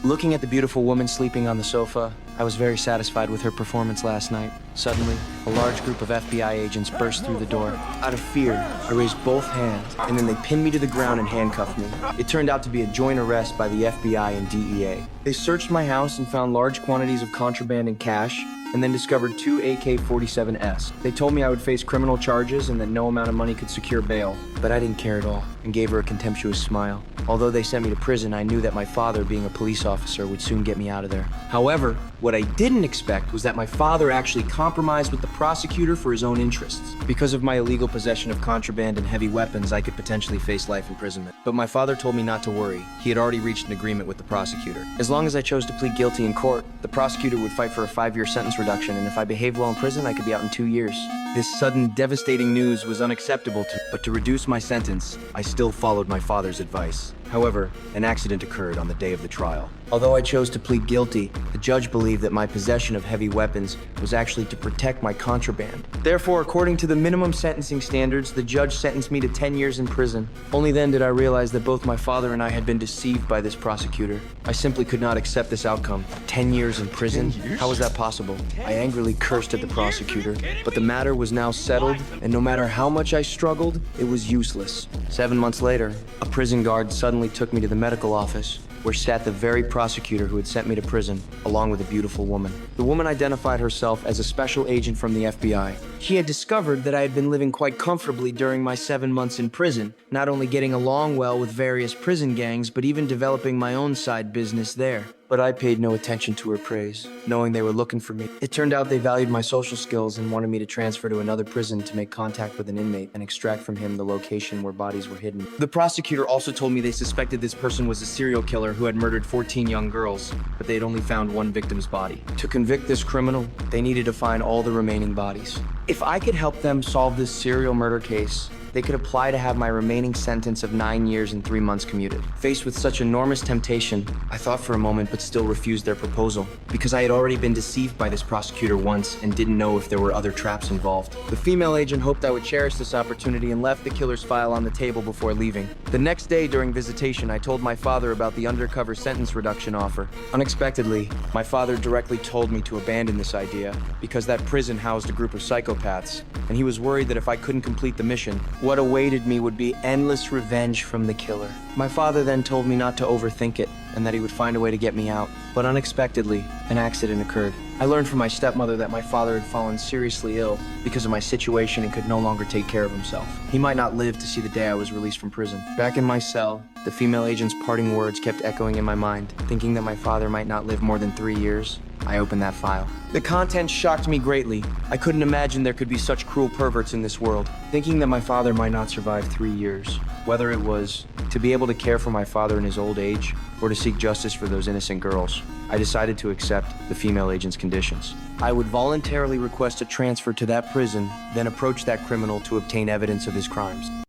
Looking at the beautiful woman sleeping on the sofa, I was very satisfied with her performance last night. Suddenly, a large group of FBI agents burst through the door. Out of fear, I raised both hands, and then they pinned me to the ground and handcuffed me. It turned out to be a joint arrest by the FBI and DEA. They searched my house and found large quantities of contraband and cash, and then discovered 2 AK-47s. They told me I would face criminal charges and that no amount of money could secure bail, but I didn't care at all and gave her a contemptuous smile. Although they sent me to prison, I knew that my father, being a police officer, would soon get me out of there. However, what I didn't expect was that my father actually compromised with the prosecutor for his own interests. Because of my illegal possession of contraband and heavy weapons, I could potentially face life imprisonment. But my father told me not to worry. He had already reached an agreement with the prosecutor. As long as I chose to plead guilty in court, the prosecutor would fight for a 5-year sentence reduction, and if I behaved well in prison, I could be out in 2 years. This sudden, devastating news was unacceptable to me, but to reduce my sentence, I still followed my father's advice. However, an accident occurred on the day of the trial. Although I chose to plead guilty, the judge believed that my possession of heavy weapons was actually to protect my contraband. Therefore, according to the minimum sentencing standards, the judge sentenced me to 10 years in prison. Only then did I realize that both my father and I had been deceived by this prosecutor. I simply could not accept this outcome. 10 years in prison? 10 years? How was that possible? I angrily cursed at the prosecutor, but the matter was now settled, and no matter how much I struggled, it was useless. 7 months later, a prison guard suddenly took me to the medical office, where sat the very prosecutor who had sent me to prison, along with a beautiful woman. The woman identified herself as a special agent from the FBI. She had discovered that I had been living quite comfortably during my 7 months in prison, not only getting along well with various prison gangs, but even developing my own side business there. But I paid no attention to her praise, knowing they were looking for me. It turned out they valued my social skills and wanted me to transfer to another prison to make contact with an inmate and extract from him the location where bodies were hidden. The prosecutor also told me they suspected this person was a serial killer who had murdered 14 young girls, but they had only found one victim's body. To convict this criminal, they needed to find all the remaining bodies. If I could help them solve this serial murder case, they could apply to have my remaining sentence of 9 years and 3 months commuted. Faced with such enormous temptation, I thought for a moment but still refused their proposal, because I had already been deceived by this prosecutor once and didn't know if there were other traps involved. The female agent hoped I would cherish this opportunity and left the killer's file on the table before leaving. The next day during visitation, I told my father about the undercover sentence reduction offer. Unexpectedly, my father directly told me to abandon this idea because that prison housed a group of psychopaths, and he was worried that if I couldn't complete the mission, what awaited me would be endless revenge from the killer. My father then told me not to overthink it and that he would find a way to get me out. But unexpectedly, an accident occurred. I learned from my stepmother that my father had fallen seriously ill because of my situation and could no longer take care of himself. He might not live to see the day I was released from prison. Back in my cell, the female agent's parting words kept echoing in my mind. Thinking that my father might not live more than 3 years, I opened that file. The contents shocked me greatly. I couldn't imagine there could be such cruel perverts in this world. Thinking that my father might not survive 3 years, whether it was to be able to care for my father in his old age or to seek justice for those innocent girls, I decided to accept the female agent's conditions. I would voluntarily request a transfer to that prison, then approach that criminal to obtain evidence of his crimes.